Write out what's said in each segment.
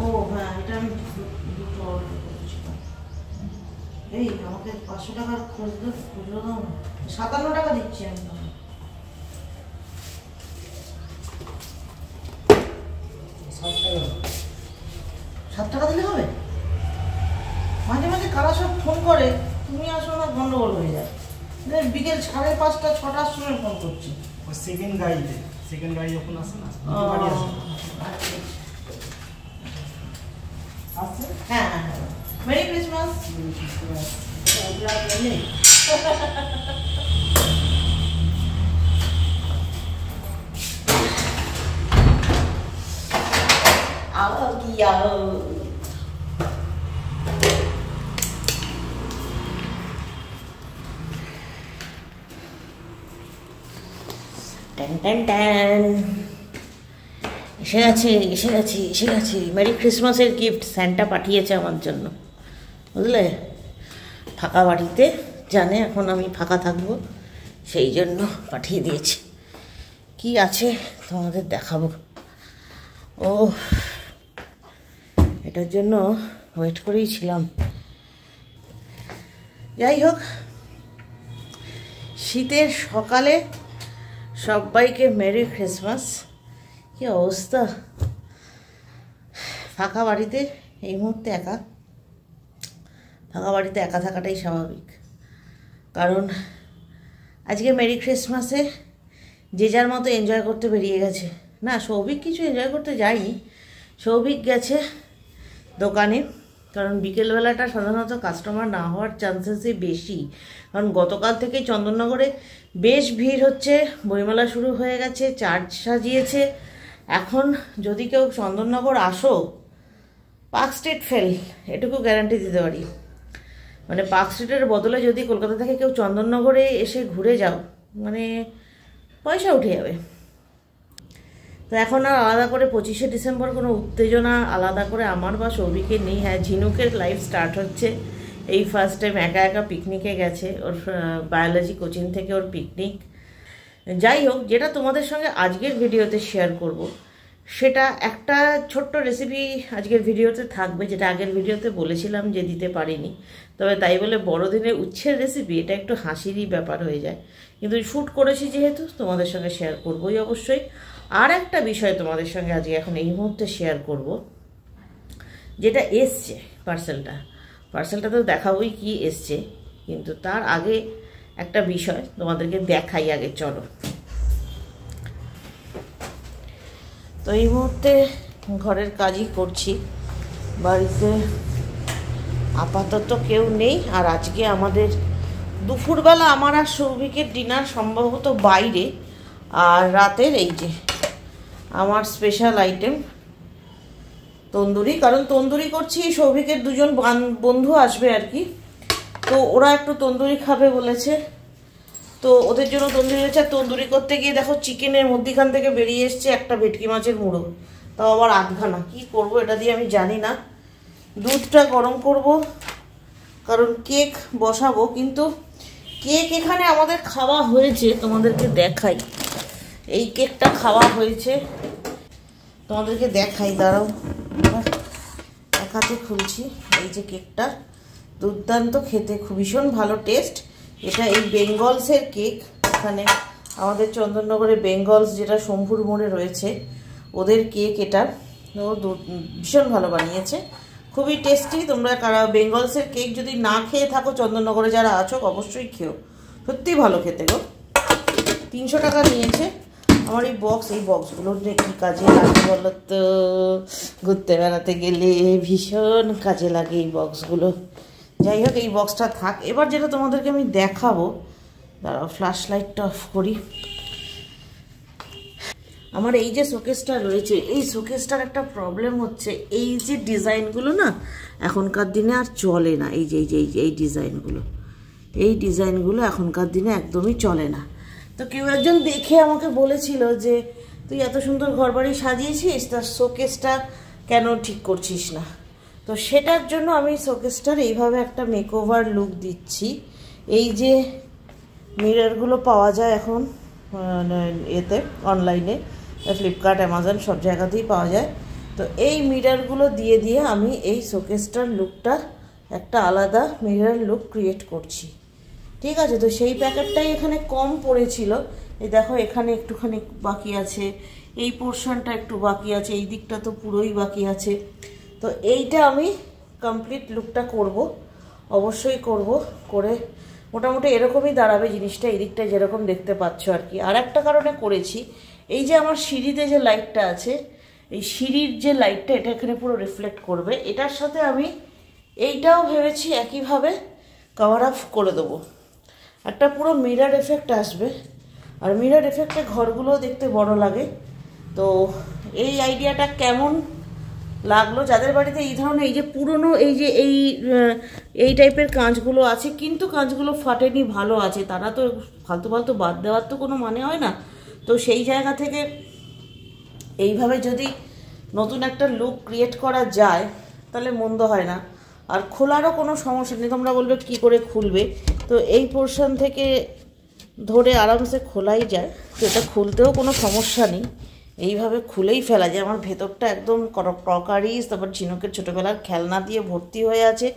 ও হ্যাঁ, এটা আমি দুটো অর্ডার করেছিলাম। এই আমাকে 500 টাকার খুচরো দাও না। 57 টাকা দিচ্ছি আমি তোমাকে। 7 টাকা দিলে হবে? মাঝে মাঝে কারা সব ফোন করে, তুমি আসো না, গন্ডগোল হয়ে যায়। বিকেল 5:30 6টার সময় ফোন করছি। সেকেন্ড গাড়ি যখন আসে না, হ্যাঁ হ্যাঁ, মেরি ক্রিসমাস। आओ की आओ। टेन टेन टेन এসে গেছি। মেরি ক্রিসমাসের গিফট স্যান্টা পাঠিয়েছে আমার জন্য, বুঝলে। ফাঁকা বাড়িতে জানে এখন আমি ফাঁকা থাকবো, সেই জন্য পাঠিয়ে দিয়েছে। কি আছে তোমাদের দেখাবো। ও এটার জন্য ওয়েট করেই ছিলাম। যাই হোক, শীতের সকালে সবাইকে মেরি ক্রিসমাস। কি অবস্থা, ফাঁকা বাড়িতে এই মুহূর্তে ফাঁকা বাড়িতে একা থাকাটাই স্বাভাবিক। কারণ আজকে মেরি ক্রিসমাসে যে যার মতো এনজয় করতে বেরিয়ে গেছে। না, সৌভিক কিছু এনজয় করতে যায়নি, সৌভিক গেছে দোকানে। কারণ বিকেলবেলাটা সাধারণত কাস্টমার না হওয়ার চান্সেসই বেশি। কারণ গতকাল থেকে চন্দননগরে বেশ ভিড় হচ্ছে, বইমেলা শুরু হয়ে গেছে, চার্চ সাজিয়েছে। এখন যদি কেউ চন্দননগর আসো, পার্ক স্ট্রিট ফেল, এটুকু গ্যারান্টি দিতে পারি। মানে পার্ক স্ট্রিটের বদলে যদি কলকাতা থেকে কেউ চন্দননগরে এসে ঘুরে যাও, মানে পয়সা উঠে যাবে। তো এখন আর আলাদা করে 25শে ডিসেম্বর কোনো উত্তেজনা আলাদা করে আমার বা সৌভিকের নেই। হ্যাঁ, ঝিনুকের লাইফ স্টার্ট হচ্ছে। এই ফার্স্ট টাইম একা পিকনিকে গেছে, ওর বায়োলজি কোচিং থেকে ওর পিকনিক। যাই হোক, যেটা তোমাদের সঙ্গে আজকের ভিডিওতে শেয়ার করব, সেটা একটা ছোট্ট রেসিপি আজকের ভিডিওতে থাকবে, যেটা আগের ভিডিওতে বলেছিলাম যে দিতে পারিনি। তবে তাই বলে বড়দিনের উচ্ছের রেসিপি, এটা একটু হাসিরই ব্যাপার হয়ে যায়। কিন্তু শ্যুট করেছি যেহেতু তোমাদের সঙ্গে শেয়ার করবোই অবশ্যই। আর একটা বিষয় তোমাদের সঙ্গে আজকে এখন এই মুহূর্তে শেয়ার করব, যেটা এসছে পার্সেলটা তো দেখাবোই কি এসছে, কিন্তু তার আগে একটা বিষয় তোমাদেরকে দেখাই আগে, চলো। তো এই মুহূর্তে ঘরের কাজই করছি, বাড়িতে আপাতত কেউ নেই। আর আজকে আমাদের দুপুরবেলা আমার আর সৌভিকের ডিনার সম্ভবত বাইরে। আর রাতের এই যে আমার স্পেশাল আইটেম তন্দুরি। কারণ তন্দুরি করছি, সৌভিকের দুজন বন্ধু আসবে আর কি, তো ওরা একটু তন্দুরি খাবে বলেছে, তো ওদের জন্য তন্দুরি হয়েছে। তন্দুরি করতে গিয়ে দেখো চিকেনের মধ্যিখান থেকে বেরিয়ে এসছে একটা ভেটকি মাছের মুড়ো, তাও আবার আধখানা। কি করব এটা দিয়ে আমি জানি না। দুধটা গরম করব, কারণ কেক বসাবো। কিন্তু কেক এখানে আমাদের খাওয়া হয়েছে, তোমাদেরকে দেখাই। এই কেকটা খাওয়া হয়েছে, তোমাদেরকে দেখাই, দাঁড়াও এক হাতে খুলছি। এই যে কেকটা দুর্দান্ত খেতে, খুব ভীষণ ভালো টেস্ট। এটা এই বেঙ্গলসের কেক, এখানে আমাদের চন্দননগরে বেঙ্গলস যেটা শম্ভুর মোড়ে রয়েছে, ওদের কেক এটা। ও ভীষণ ভালো বানিয়েছে, খুবই টেস্টি। তোমরা কারা বেঙ্গলসের কেক যদি না খেয়ে থাকো চন্দননগরে যারা আছো, অবশ্যই খেও, সত্যি ভালো খেতে গো। 300 টাকা নিয়েছে আমার এই বক্সগুলোর কি কাজে লাগে বলো তো, ঘুরতে বেড়াতে গেলে ভীষণ কাজে লাগে এই বক্সগুলো। যাই হোক, এই বক্সটা থাক। এবার যেটা তোমাদেরকে আমি দেখাবো, দাঁড়াও ফ্ল্যাশ লাইটটা অফ করি। আমার এই যে শোকেসটা রয়েছে, এই শোকেসটার একটা প্রবলেম হচ্ছে, এই যে ডিজাইনগুলো না এখনকার দিনে আর চলে না। এই ডিজাইনগুলো এখনকার দিনে একদমই চলে না। তো কেউ একজন দেখে আমাকে বলেছিল যে তুই এত সুন্দর ঘরবাড়ি সাজিয়েছিস, তার শোকেসটা কেন ঠিক করছিস না। তো সেটার জন্য আমি শোকেসটার এইভাবে একটা মেকওভার লুক দিচ্ছি। এই যে মিররগুলো পাওয়া যায় এখন এতে অনলাইনে, ফ্লিপকার্ট, অ্যামাজন সব জায়গাতেই পাওয়া যায়। তো এই মিররগুলো দিয়ে দিয়ে আমি এই শোকেসটার লুকটা একটা আলাদা মিরর লুক ক্রিয়েট করছি। ঠিক আছে, তো সেই প্যাকেটটাই এখানে কম পড়েছিল। এই দেখো এখানে একটুখানি বাকি আছে, এই পোর্শনটা একটু বাকি আছে, এই দিকটা তো পুরোই বাকি আছে। তো এইটা আমি কমপ্লিট লুকটা করব, অবশ্যই করব, করে মোটামুটি এরকমই দাঁড়াবে জিনিসটা, এই দিকটা যেরকম দেখতে পাচ্ছ আর কি। আর একটা কারণে করেছি, এই যে আমার সিঁড়িতে যে লাইটটা আছে, এই সিঁড়ির যে লাইটটা এটা এখানে পুরো রিফ্লেক্ট করবে, এটার সাথে আমি এইটাও ভেবেছি একইভাবে কভার আপ করে দেবো, একটা পুরো মিরর এফেক্ট আসবে। আর মিরর এফেক্টে ঘরগুলোও দেখতে বড় লাগে। তো এই আইডিয়াটা কেমন লাগলো যাদের বাড়িতে এই ধরনের এই যে পুরনো এই টাইপের কাঁচগুলো আছে, কিন্তু কাঁচগুলো ফাটেনি, ভালো আছে, তারা তো ফালতু ফালতু বাদ দেওয়ার তো কোনো মানে হয় না। তো সেই জায়গা থেকে এইভাবে যদি নতুন একটা লুক ক্রিয়েট করা যায় তাহলে মন্দ হয় না। আর খোলারও কোনো সমস্যা নেই। তোমরা বলবে কি করে খুলবে, তো এই পোর্শন থেকে ধরে আরামসে খোলাই যায়। তো এটা খুলতেও কোনো সমস্যা নেই, এইভাবে খুলেই ফেলা যায়। আমার ভেতরটা একদম ক্রকারিজ, তারপর ঝিনুকের ছোটোবেলার খেলনা দিয়ে ভর্তি হয়ে আছে,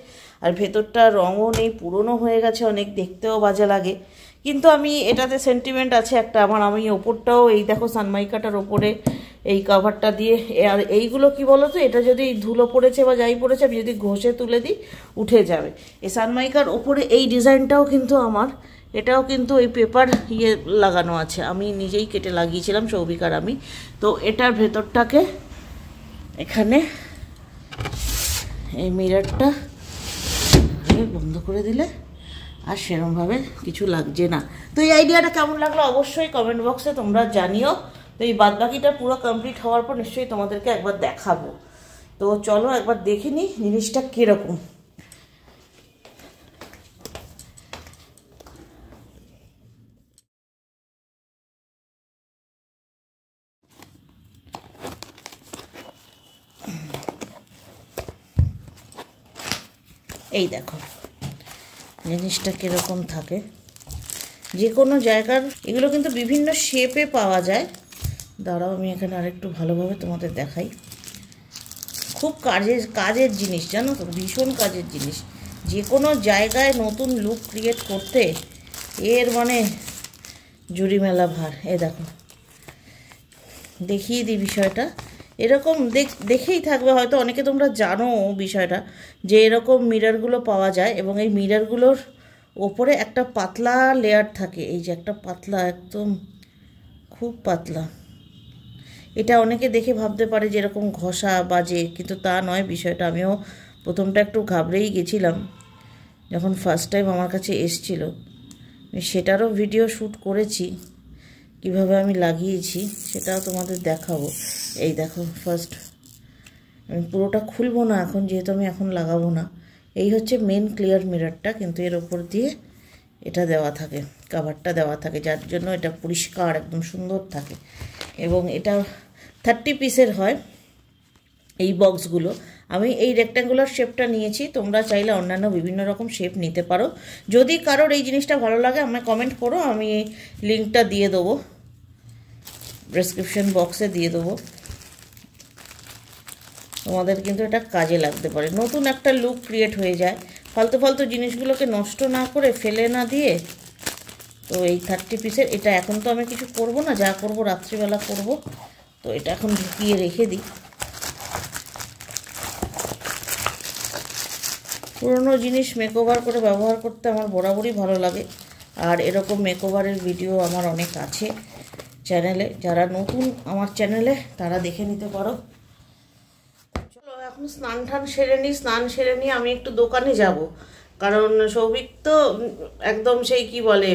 আর ভেতরটা রঙও নেই, পুরনো হয়ে গেছে অনেক, দেখতেও বাজে লাগে। কিন্তু আমি এটাতে সেন্টিমেন্ট আছে একটা আমার। আমি ওপরটাও এই দেখো সানমাইকাটার ওপরে এই কভারটা দিয়ে, আর এইগুলো কি বলো তো, এটা যদি ধুলো পড়েছে বা যাই পড়েছে আমি যদি ঘষে তুলে দিই উঠে যাবে। এই সানমাইকার ওপরে এই ডিজাইনটাও কিন্তু আমার, এটাও কিন্তু এই পেপার লাগানো আছে, আমি নিজেই কেটে লাগিয়েছিলাম, সৌভিকার আমি। তো এটার ভেতরটাকে এখানে এই মিররটা বন্ধ করে দিলে আর সেরকমভাবে কিছু লাগছে না। তো এই আইডিয়াটা কেমন লাগলো অবশ্যই কমেন্ট বক্সে তোমরা জানিও। তো এই বাদবাকিটা পুরো কমপ্লিট হওয়ার পর নিশ্চয়ই তোমাদেরকে একবার দেখাবো। তো চলো একবার দেখে নিই জিনিসটা কীরকম। এই দেখো জিনিসটা কীরকম থাকে, যে কোনো জায়গার এগুলো কিন্তু বিভিন্ন শেপে পাওয়া যায়। দাঁড়াও আমি এখানে আরেকটু ভালোভাবে তোমাদের দেখাই। খুব কাজের জিনিস জানো তো, ভীষণ কাজের জিনিস। যে কোনো জায়গায় নতুন লুক ক্রিয়েট করতে এর মানে জুড়ি মেলা ভার। দেখো দেখিয়ে দিই বিষয়টা, এরকম দেখেই থাকবে হয়তো অনেকে তোমরা জানো বিষয়টা, যে এরকম মিররগুলো পাওয়া যায় এবং এই মিররগুলোর ওপরে একটা পাতলা লেয়ার থাকে। এই যে একটা পাতলা, একদম খুব পাতলা। এটা অনেকে দেখে ভাবতে পারে যে এরকম ঘষা বাজে, কিন্তু তা নয় বিষয়টা। আমিও প্রথমটা একটু ঘাবড়েই গেছিলাম যখন ফার্স্ট টাইম আমার কাছে এসছিল। সেটারও ভিডিও শ্যুট করেছি, কিভাবে আমি লাগিয়েছি সেটাও তোমাদের দেখাবো। এই দেখো ফার্স্ট, আমি পুরোটা খুলবো না এখন, যেহেতু আমি এখন লাগাবো না। এই হচ্ছে মেন ক্লিয়ার মিররটা, কিন্তু এর ওপর দিয়ে এটা দেওয়া থাকে, কভারটা দেওয়া থাকে, যার জন্য এটা পরিষ্কার একদম সুন্দর থাকে। এবং এটা 30 পিসের হয় এই বক্সগুলো। আমি এই রেক্ট্যাঙ্গুলার শেপটা নিয়েছি, তোমরা চাইলে অন্যান্য বিভিন্ন রকম শেপ নিতে পারো। যদি কারোর এই জিনিসটা ভালো লাগে আমায় কমেন্ট করো, আমি লিঙ্কটা দিয়ে দেবো, ডেসক্রিপশন বক্সে দিয়ে দেবো। তোমাদের কিন্তু এটা কাজে লাগতে পারে, নতুন একটা লুক ক্রিয়েট হয়ে যায় ফালতু ফালতু জিনিসগুলোকে নষ্ট না করে, ফেলে না দিয়ে। তো এই 30 পিসের এটা এখন তো আমি কিছু করব না, যা করব রাত্রিবেলা করব। তো এটা এখন ঢুকিয়ে রেখে দিই। পুরনো জিনিস মেকওভার করে ব্যবহার করতে আমার বরাবরই ভালো লাগে। আর এরকম মেকওভারের ভিডিও আমার অনেক আছে চ্যানেলে, যারা নতুন আমার চ্যানেলে তারা দেখে নিতে পারো। চলো এখন স্নান সেরে নিয়ে আমি একটু দোকানে যাব, কারণ সৌভিক তো একদম সেই কি বলে,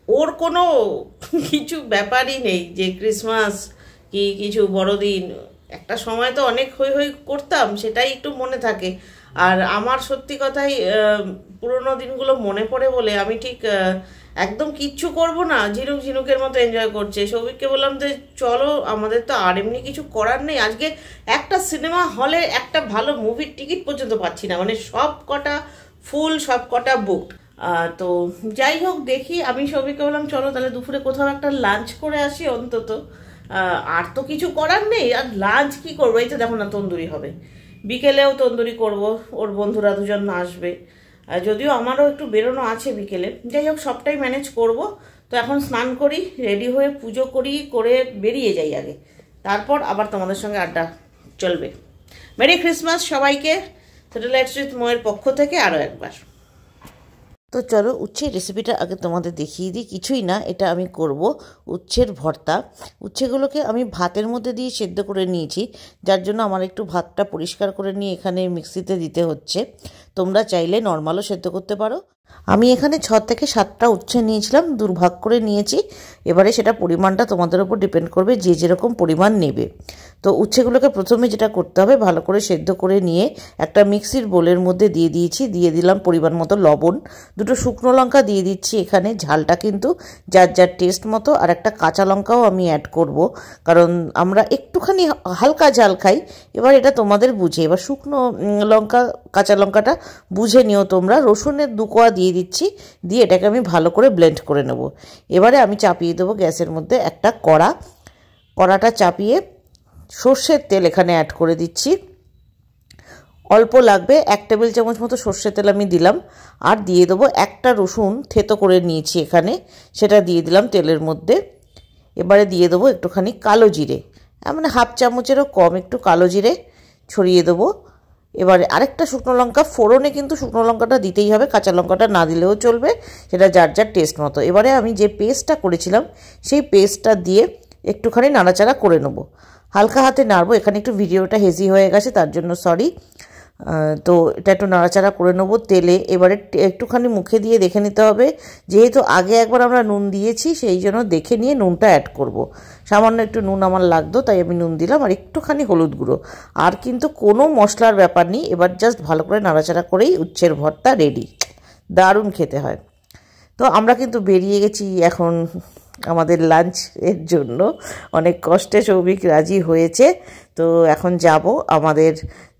ওর কোনো কিছু ব্যাপারই নেই যে ক্রিসমাস কি কিছু বড়দিন। একটা সময় তো অনেক হই হই করতাম, সেটাই একটু মনে থাকে। আর আমার সত্যি কথাই পুরোনো দিনগুলো মনে পড়ে বলে আমি ঠিক একদম কিচ্ছু করব না, ঝিনুকের মতো এনজয় করছে। সৌভিককে বললাম যে চলো, আমাদের তো আর এমনি কিছু করার নেই, আজকে একটা সিনেমা হলে একটা ভালো মুভির টিকিট পর্যন্ত পাচ্ছি না, মানে সব কটা ফুল, সব কটা বুক। তো যাই হোক দেখি, আমি সৌভিককে বললাম চলো তাহলে দুপুরে কোথাও একটা লাঞ্চ করে আসি অন্তত, আর তো কিছু করার নেই। আর লাঞ্চ কি করবো, এই তো দেখো না তন্দুরি হবে, বিকেলেও তন্দুরি করব, ওর বন্ধুরা দুজন আসবে, যদিও আমারও একটু বেরোনো আছে বিকেলে। যাই হোক সবটাই ম্যানেজ করব। তো এখন স্নান করি, রেডি হয়ে পুজো করি, করে বেরিয়ে যাই আগে, তারপর আবার তোমাদের সঙ্গে আড্ডা চলবে। মেরি ক্রিসমাস সবাইকে হোটেল এটস উইথ মোয়ের পক্ষ থেকে আরও একবার। তো চলো উচ্ছের রেসিপিটা আগে তোমাদের দেখিয়ে দিই। কিছুই না, এটা আমি করব উচ্ছের ভর্তা। উচ্ছেগুলোকে আমি ভাতের মধ্যে দিয়ে সেদ্ধ করে নিয়েছি, যার জন্য আমার একটু ভাতটা পরিষ্কার করে নিয়ে এখানে মিক্সিতে দিতে হচ্ছে। তোমরা চাইলে নর্মালও সেদ্ধ করতে পারো। আমি এখানে 6 থেকে 7টা উচ্ছে নিয়েছিলাম, দুর্ভাগ করে নিয়েছি। এবারে সেটা পরিমাণটা তোমাদের উপর ডিপেন্ড করবে, যে যেরকম পরিমাণ নেবে। তো উচ্ছেগুলোকে প্রথমে যেটা করতে হবে, ভালো করে সেদ্ধ করে নিয়ে একটা মিক্সির বোলের মধ্যে দিয়ে দিয়েছি, দিয়ে দিলাম পরিমাণ মতো লবণ, 2টো শুকনো লঙ্কা দিয়ে দিচ্ছি এখানে, ঝালটা কিন্তু যার যার টেস্ট মতো, আর একটা কাঁচা লঙ্কাও আমি অ্যাড করব, কারণ আমরা একটুখানি হালকা ঝাল খাই। এবার এটা তোমাদের বুঝে, এবার শুকনো লঙ্কা কাঁচা লঙ্কাটা বুঝে নিও তোমরা। রসুনের 2 কোয়া দিয়ে দিচ্ছি, দিয়ে এটাকে আমি ভালো করে ব্লেন্ড করে নেব। এবারে আমি চাপিয়ে দেবো গ্যাসের মধ্যে একটা কড়াটা চাপিয়ে সর্ষের তেল এখানে অ্যাড করে দিচ্ছি। অল্প লাগবে, 1 টেবিল চামচ মতো সর্ষের তেল আমি দিলাম। আর দিয়ে দেবো একটা রসুন থেতো করে নিয়েছি এখানে, সেটা দিয়ে দিলাম তেলের মধ্যে। এবারে দিয়ে দেবো একটুখানি কালো জিরে, মানে 1/2 চামচেরও কম একটু কালো জিরে ছড়িয়ে দেবো। এবারে আরেকটা শুকনো লঙ্কা ফোড়নে, কিন্তু শুকনো লঙ্কাটা দিতেই হবে, কাঁচা লঙ্কাটা না দিলেও চলবে, সেটা যার যার টেস্ট মতো। এবারে আমি যে পেস্টটা করেছিলাম সেই পেস্টটা দিয়ে একটুখানি নাড়াচাড়া করে নেবো, হালকা হাতে নাড়বো। এখানে একটু ভিডিওটা হেজি হয়ে গেছে, তার জন্য সরি। তো এটা একটু নাড়াচাড়া করে নেবো তেলে। এবারে একটুখানি মুখে দিয়ে দেখে নিতে হবে, যেহেতু আগে একবার আমরা নুন দিয়েছি, সেই জন্য দেখে নিয়ে নুনটা অ্যাড করব। সামান্য একটু নুন আমার লাগতো, তাই আমি নুন দিলাম, আর একটুখানি হলুদ গুঁড়ো। আর কিন্তু কোনো মশলার ব্যাপার নেই। এবার জাস্ট ভালো করে নাড়াচাড়া করেই উচ্ছের ভর্তা রেডি, দারুণ খেতে হয়। তো আমরা কিন্তু বেরিয়ে গেছি এখন আমাদের লাঞ্চের জন্য। অনেক কষ্টে সৌভিক রাজি হয়েছে। তো এখন যাব আমাদের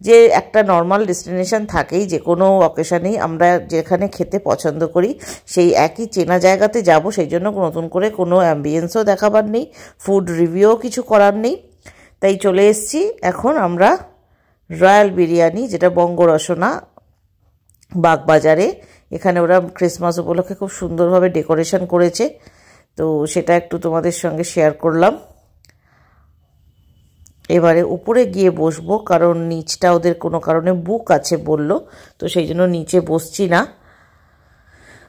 যে একটা নর্মাল ডেস্টিনেশন থাকেই, যে কোনো অকেশনেই আমরা যেখানে খেতে পছন্দ করি, সেই একই চেনা জায়গাতে যাব। সেই জন্য নতুন করে কোনো অ্যাম্বিয়েন্সও দেখাবার নেই, ফুড রিভিউও কিছু করার নেই, তাই চলে এসেছি এখন আমরা রয়্যাল বিরিয়ানি, যেটা বঙ্গরসনা, বাগবাজারে। এখানে ওরা ক্রিসমাস উপলক্ষে খুব সুন্দরভাবে ডেকোরেশন করেছে, তো সেটা একটু তোমাদের সঙ্গে শেয়ার করলাম। এবারে উপরে গিয়ে বসবো, কারণ নিচটা ওদের কোনো কারণে বুক আছে বলল, তো সেই জন্য নিচে বসছি না।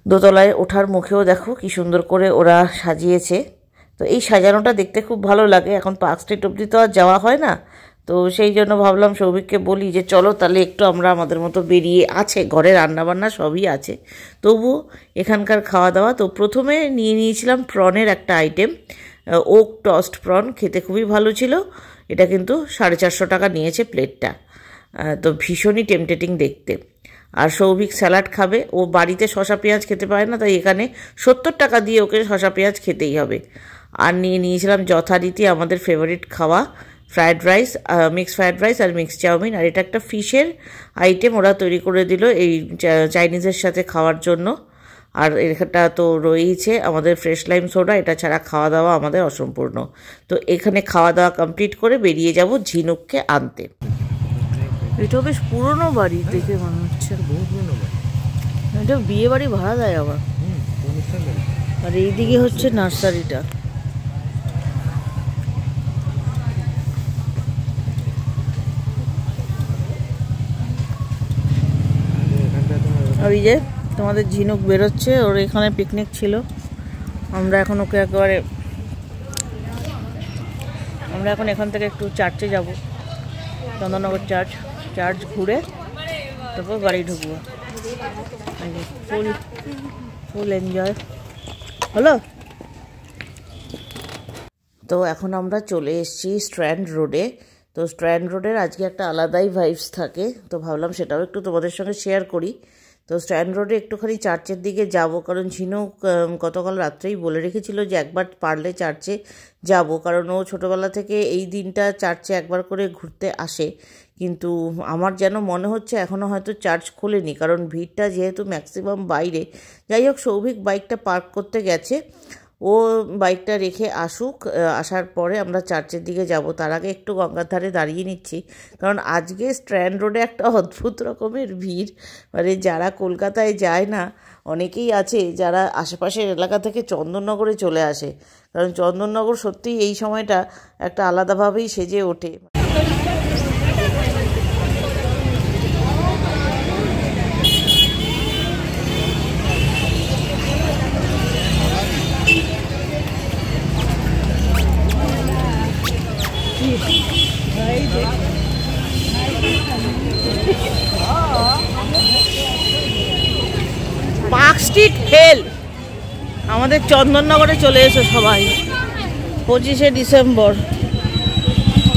দোতলায় ওঠার মুখেও দেখো কি সুন্দর করে ওরা সাজিয়েছে। তো এই সাজানোটা দেখতে খুব ভালো লাগে। এখন পার্ক স্ট্রিট অবধি তো আর যাওয়া হয় না, তো সেই জন্য ভাবলাম সৌভিককে বলি যে চলো তাহলে একটু আমরা আমাদের মতো বেরিয়ে, আছে ঘরে রান্নাবান্না সবই আছে, তবু এখানকার খাওয়া দাওয়া। তো প্রথমে নিয়েছিলাম প্রনের একটা আইটেম, ওক টস্ট প্রন, খেতে খুবই ভালো ছিল। এটা কিন্তু 450 টাকা নিয়েছে প্লেটটা, তো ভীষণই টেমটেটিং দেখতে। আর সৌভিক স্যালাড খাবে, ও বাড়িতে শসা পেঁয়াজ খেতে পারে না, তাই এখানে 70 টাকা দিয়ে ওকে শসা পেঁয়াজ খেতেই হবে। আর নিয়েছিলাম যথারীতি আমাদের ফেভারিট খাওয়া, fried rice, mixed fried rice আর মিক্সড চাউমিন। আর এটা একটা ফিশের আইটেম ওরা তৈরি করে দিল এই চাইনিজের সাথে খাওয়ার জন্য। আর এটা তো রয়েইছে আমাদের ফ্রেশ লাইম সোডা, এটা ছাড়া খাওয়া দাওয়া আমাদের অসম্পূর্ণ। তো এখানে খাওয়া দাওয়া কমপ্লিট করে বেরিয়ে যাব ঝিনুককে আনতে। এটা বেশ পুরনো বাড়ি দেখে মনে হচ্ছে, বহু পুরনো বাড়ি। এটা বিয়ে বাড়ি ভাড়া দেয় আবার। আর এইদিকে হচ্ছে নার্সারিটা। আর এই যে তোমাদের ঝিনুক বেরোচ্ছে, ওর এখানে পিকনিক ছিল। আমরা এখন এখান থেকে একটু চার্চে যাব, চন্দননগর চার্চ ঘুরে তারপর বাড়ি ঢুকবো। ফুল এনজয় হলো। তো এখন আমরা চলে এসেছি স্ট্র্যান্ড রোডে। তো স্ট্র্যান্ড রোডের আজকে একটা আলাদাই ভাইবস থাকে, তো ভাবলাম সেটাও একটু তোমাদের সঙ্গে শেয়ার করি। তো স্ট্র্যান্ড রোডে একটুখানি চার্চের দিকে যাব, কারণ ঝিনুক গতকাল রাত্রেই বলে রেখেছিল যে একবার পারলে চার্চে যাব, কারণ ও ছোটোবেলা থেকে এই দিনটা চার্চে একবার করে ঘুরতে আসে। কিন্তু আমার যেন মনে হচ্ছে এখনও হয়তো চার্চ খোলেনি, কারণ ভিড়টা যেহেতু ম্যাক্সিমাম বাইরে। যাই হোক, সৌভিক বাইকটা পার্ক করতে গেছে, ও বাইকটা রেখে আসুক, আসার পরে আমরা চার্চের দিকে যাব। তার আগে একটু গঙ্গার ধারে দাঁড়িয়ে নিচ্ছি, কারণ আজকে স্ট্র্যান্ড রোডে একটা অদ্ভুত রকমের ভিড়। মানে যারা কলকাতায় যায় না, অনেকেই আছে যারা আশেপাশের এলাকা থেকে চন্দননগরে চলে আসে, কারণ চন্দননগর সত্যিই এই সময়টা একটা আলাদাভাবেই সেজে ওঠে। পার্ক স্ট্রিট ফেল, আমাদের চন্দননগরে চলে এসো সবাই। 25শে ডিসেম্বর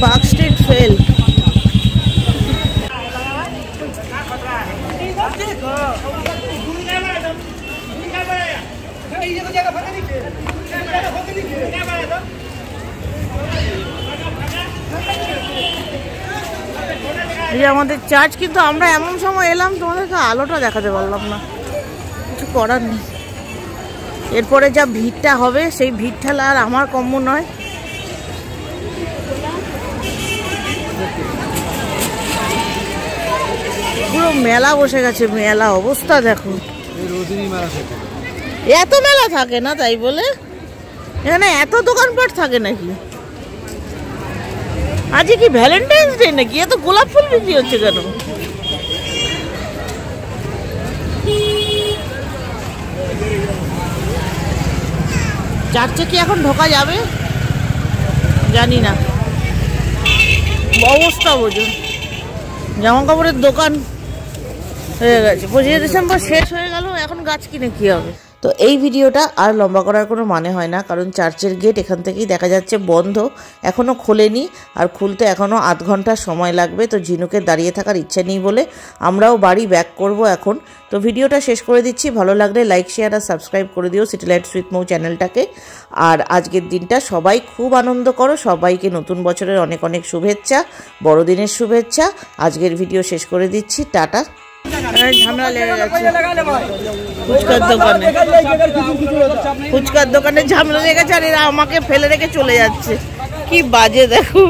পার্ক স্ট্রিট ফেল। এই যে আমাদের চার্চ, কিন্তু আমরা এমন সময় এলাম তোমাদেরকে আলোটা দেখাতে পারলাম না, কিছু করার নেই। এরপরে যা ভিড়টা হবে সেই ভিড় ঠেলা আর আমার কম্য নয়। পুরো মেলা বসে গেছে, মেলা অবস্থা দেখো। এত মেলা থাকে না তাই বলে এখানে এত দোকানপাট থাকে নাকি? আজকে কি ভ্যালেন্টাইন্স ডে নাকি? এত গোলাপ ফুল বিক্রি হচ্ছে কেন? চার্চে কি এখন ঢোকা যাবে জানি না, অবস্থা বোঝো। জামা কাপড়ের দোকান হয়ে গেছে, 25শে ডিসেম্বর শেষ হয়ে গেল, এখন গাছ কিনে কি হবে? তো এই ভিডিওটা আর লম্বা করার কোনো মানে হয় না, কারণ চার্চের গেট এখান থেকেই দেখা যাচ্ছে বন্ধ, এখনও খোলেনি, আর খুলতে এখনও আধ ঘন্টা সময় লাগবে। তো ঝিনুকে দাঁড়িয়ে থাকার ইচ্ছে নেই বলে আমরাও বাড়ি ব্যাক করব এখন। তো ভিডিওটা শেষ করে দিচ্ছি, ভালো লাগলে লাইক শেয়ার আর সাবস্ক্রাইব করে দিও সিটি লাইটস উইথ মৌ চ্যানেলটাকে। আর আজকের দিনটা সবাই খুব আনন্দ করো, সবাইকে নতুন বছরের অনেক অনেক শুভেচ্ছা, বড়দিনের শুভেচ্ছা। আজকের ভিডিও শেষ করে দিচ্ছি, টাটা। ঝামেলা লেগে গেছে ফুচকার দোকানে ঝামেলা লেগেছে, আর এরা আমাকে ফেলে রেখে চলে যাচ্ছে, কি বাজে দেখো।